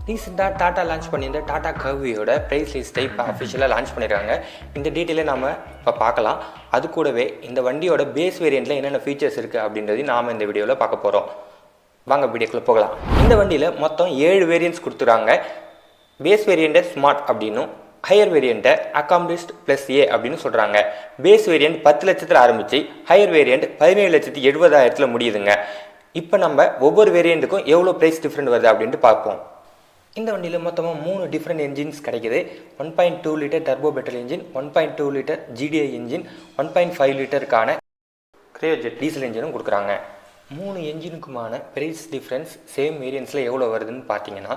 ரீசெண்டாக tata launch பண்ணியிருந்த tata கர்வியோட price லிஸ்ட்டை இப்போ அஃபிஷியலாக லான்ச் பண்ணியிருக்காங்க. இந்த டீட்டெயிலை நாம் இப்போ பார்க்கலாம். அது கூடவே இந்த வண்டியோட பேஸ் வேரியண்ட்டில் என்னென்ன ஃபீச்சர்ஸ் இருக்குது அப்படின்றதையும் நாம் இந்த வீடியோவில் பார்க்க போகிறோம். வாங்க வீடியோக்குள்ளே போகலாம். இந்த வண்டியில் மொத்தம் 7 வேரியண்ட்ஸ் கொடுத்துருக்காங்க. பேஸ் வேரியண்ட்டை ஸ்மார்ட் அப்படின்னும், ஹையர் வேரியண்ட்டை அக்காம்ப்ளிஷ்ட் ப்ளஸ் ஏ அப்படின்னு சொல்கிறாங்க. பேஸ் வேரியண்ட் 10 லட்சத்தில் ஆரம்பித்து ஹையர் வேரியண்ட் 17,70,000 முடியுதுங்க. இப்போ நம்ம ஒவ்வொரு வேரியண்ட்டுக்கும் எவ்வளோ ப்ரைஸ் டிஃப்ரெண்ட் வருது அப்படின்ட்டு பார்ப்போம். இந்த வண்டியில் மொத்தமாக 3 டிஃப்ரெண்ட் என்ஜின்ஸ் கிடைக்குது. 1.2 litre turbo petrol engine, 1.2 litre GDI engine, 1.5 லிட்டருக்கான கிரையோஜெட் டீசல் இன்ஜினும் கொடுக்குறாங்க. 3 என்ஜினுக்குமான ப்ரைஸ் டிஃப்ரென்ஸ் சேம் வேரியன்ஸில் எவ்வளோ வருதுன்னு பார்த்தீங்கன்னா,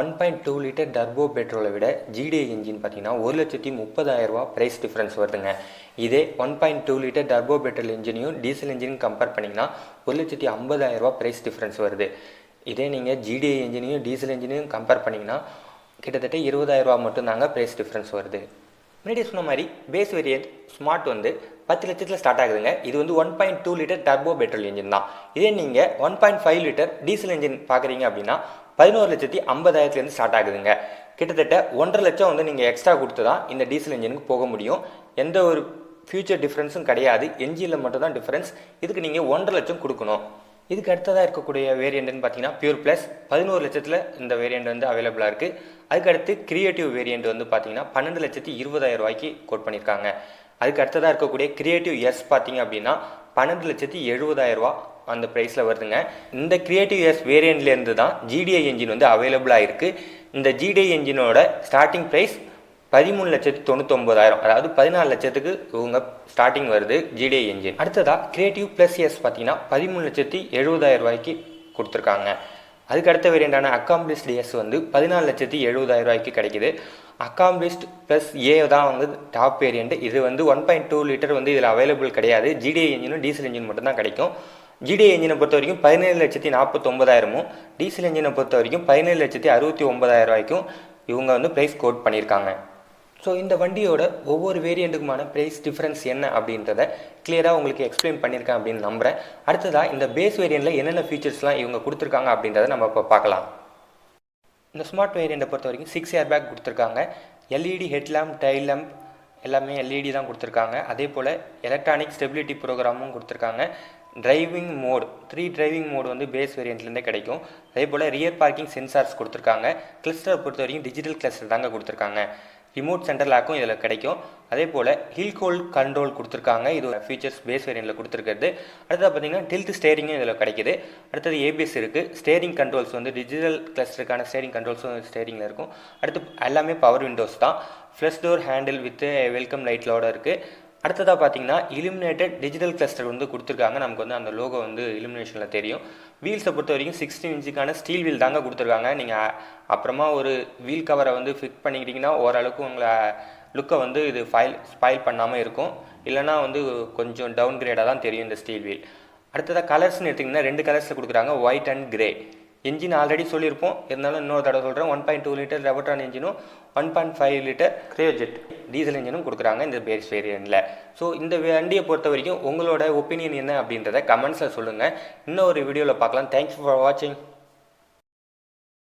1.2 லிட்டர் டர்போ பெட்ரோலை விட GDI இன்ஜின் பார்த்தீங்கன்னா 1,30,000 ப்ரைஸ் டிஃப்ரென்ஸ் வருதுங்க. இதே 1.2 லிட்டர் டர்போ பெட்ரோல் இன்ஜினையும் டீசல் இன்ஜினும் கம்பேர் பண்ணிங்கன்னா 1,50,000 ப்ரைஸ் டிஃப்ரென்ஸ் வருது. இதே நீங்கள் GDI இன்ஜினையும் டீசல் இன்ஜினையும் கம்பேர் பண்ணிங்கன்னா கிட்டத்தட்ட 20,000 மட்டும்தாங்க ப்ரைஸ் டிஃப்ரென்ஸ் வருது. முன்னாடி சொன்ன மாதிரி பேஸ் வேரியண்ட் ஸ்மார்ட் வந்து 10 லட்சத்தில் ஸ்டார்ட் ஆகுதுங்க. இது வந்து 1.2 லிட்டர் டர்போ பெட்ரோல் இன்ஜின் தான். இதே நீங்கள் 1.5 லிட்டர் டீசல் இன்ஜின் பார்க்குறீங்க அப்படின்னா 11,50,000 ஸ்டார்ட் ஆகுதுங்க. கிட்டத்தட்ட 1.5 லட்சம் வந்து நீங்கள் எக்ஸ்ட்ரா கொடுத்து தான் இந்த டீசல் இன்ஜினுக்கு போக முடியும். எந்த ஒரு ஃபியூச்சர் டிஃப்ரென்ஸும் கிடையாது, என்ஜினில் மட்டும் தான் டிஃப்ரென்ஸ். இதுக்கு நீங்கள் 1.5 லட்சம் கொடுக்கணும். இதுக்கு அடுத்ததாக இருக்கக்கூடிய வேரியண்ட்னு பார்த்தீங்கன்னா பியூர் ப்ளஸ் 11 லட்சத்தில் இந்த வேரியண்ட் வந்து அவைலபிளாக இருக்குது. அதுக்கடுத்து கிரியேட்டிவ் வேரியண்ட் வந்து பார்த்தீங்கன்னா 12,20,000 கோட் பண்ணியிருக்காங்க. அதுக்கு அடுத்ததாக இருக்கக்கூடிய கிரியேட்டிவ் எஸ் பார்த்தீங்க அப்படின்னா 12,70,000 அந்த ப்ரைஸில் வருதுங்க. இந்த கிரியேட்டிவ் எஸ் வேரியண்ட்லேருந்து தான் GDI என்ஜின் வந்து அவைலபிளாக இருக்குது. இந்த GDI என்ஜினோட ஸ்டார்டிங் ப்ரைஸ் 13,99,000, அதாவது 14 லட்சத்துக்கு இவங்க ஸ்டார்டிங் வருது GDI என்ஜின். அடுத்ததாக கிரியேட்டிவ் ப்ளஸ் எஸ் பார்த்தீங்கன்னா 13,70,000 கொடுத்துருக்காங்க. அதுக்கு அடுத்த வேரியண்டான அக்காம்ப்ளிஷ்ட் எஸ் வந்து 14,70,000 கிடைக்குது. அக்காம்ப்ளிஷ்ட் ப்ளஸ் ஏ தான் வந்து டாப் வேரியண்ட். இது வந்து 1.2 லிட்டர் வந்து இதில் அவைலபிள் கிடையாது. GDI என்ஜினும் டீசல் என்ஜின் மட்டும் தான் கிடைக்கும். GDI என்ஜினை பொறுத்த வரைக்கும் 17,49,000, டீசல் என்ஜினை பொறுத்த வரைக்கும் 17,69,000 இவங்க வந்து ப்ரைஸ் கோட் பண்ணியிருக்காங்க. ஸோ இந்த வண்டியோட ஒவ்வொரு வேரியண்ட்டுக்குமான ப்ரைஸ் டிஃப்ரென்ஸ் என்ன அப்படின்றத கிளியராக உங்களுக்கு எக்ஸ்பிளைன் பண்ணியிருக்கேன் அப்படின்னு நம்புகிறேன். அடுத்ததாக இந்த பேஸ் வேரியண்ட்டில் என்னென்ன ஃபீச்சர்ஸ்லாம் இவங்க கொடுத்துருக்காங்க அப்படின்றத நம்ம இப்போ பார்க்கலாம். இந்த ஸ்மார்ட் வேரியண்ட்டை பொறுத்த வரைக்கும் 6 ஏர் பேக் கொடுத்துருக்காங்க. LED ஹெட்லாம்ப், டைல் லேம்ப் எல்லாமே LED தான் கொடுத்துருக்காங்க. அதே போல் எலக்ட்ரானிக் ஸ்டெபிலிட்டி ப்ரோக்ராமும் கொடுத்துருக்காங்க. டிரைவிங் மோட் 3 டிரைவிங் மோடு வந்து பேஸ் வேரியண்ட்லேருந்தே கிடைக்கும். அதே போல் ரியர் பார்க்கிங் சென்சார்ஸ் கொடுத்துருக்காங்க. கிளஸ்டரை பொறுத்த வரைக்கும் டிஜிட்டல் கிளஸ்டர் தாங்க கொடுத்துருக்காங்க. ரிமோட் சென்டர் லாக்கும் இதில் கிடைக்கும். அதே போல் ஹில் ஹோல்ட் கண்ட்ரோல் கொடுத்துருக்காங்க. இது ஃபீச்சர்ஸ் பேஸ் வேரியண்ட்டில் கொடுத்துருக்கிறது. அடுத்தது பார்த்தீங்கன்னா டில்ட் ஸ்டேரிங்கும் இதில் கிடைக்குது. அடுத்தது ABS இருக்குது. ஸ்டேரிங் கண்ட்ரோல்ஸ் வந்து டிஜிட்டல் கிளஸ்டருக்கான ஸ்டேரிங் கண்ட்ரோல்ஸும் ஸ்டேரிங்கில் இருக்கும். அடுத்து எல்லாமே பவர் விண்டோஸ் தான். Flush door handle with welcome லைட்லோட இருக்குது. அடுத்ததாக பார்த்தீங்கன்னா இலுமினேட்டட் டிஜிட்டல் கிளஸ்டர் வந்து கொடுத்துருக்காங்க. நமக்கு வந்து அந்த லோகோ வந்து இலுமினேஷனில் தெரியும். வீல்ஸை பொறுத்த வரைக்கும் 16 இன்ச்சுக்கான ஸ்டீல் வீல் தாங்க கொடுத்துருக்காங்க. நீங்கள் அப்புறமா ஒரு வீல் கவரை வந்து ஃபிட் பண்ணிக்கிட்டிங்கன்னா ஓரளவுக்கு உங்களை லுக்கை வந்து இது ஸ்பாயில் பண்ணாமல் இருக்கும். இல்லைனா வந்து கொஞ்சம் டவுன் கிரேடாக தான் தெரியும் இந்த ஸ்டீல் வீல். அடுத்ததாக கலர்ஸ்னு எடுத்திங்கன்னா 2 கலர்ஸில் கொடுக்குறாங்க, white and grey. Engine already சொல்லியிருப்போம், இருந்தாலும் இன்னொரு தடவை சொல்கிறேன். 1.2 லிட்டர் ரெவட்ரான் என்ஜினும் 1.5 லிட்டர் கிரையோஜெட் டீசல் என்ஜினும் கொடுக்குறாங்க இந்த பேஸ் வேரியண்ட்டில். ஸோ இந்த வண்டியை பொறுத்த வரைக்கும் உங்களோட ஒப்பீனியன் என்ன அப்படின்றத கமெண்ட்ஸில் சொல்லுங்கள். இன்னொரு வீடியோவில் பார்க்கலாம். தேங்க்ஸ் ஃபார் வாட்சிங்.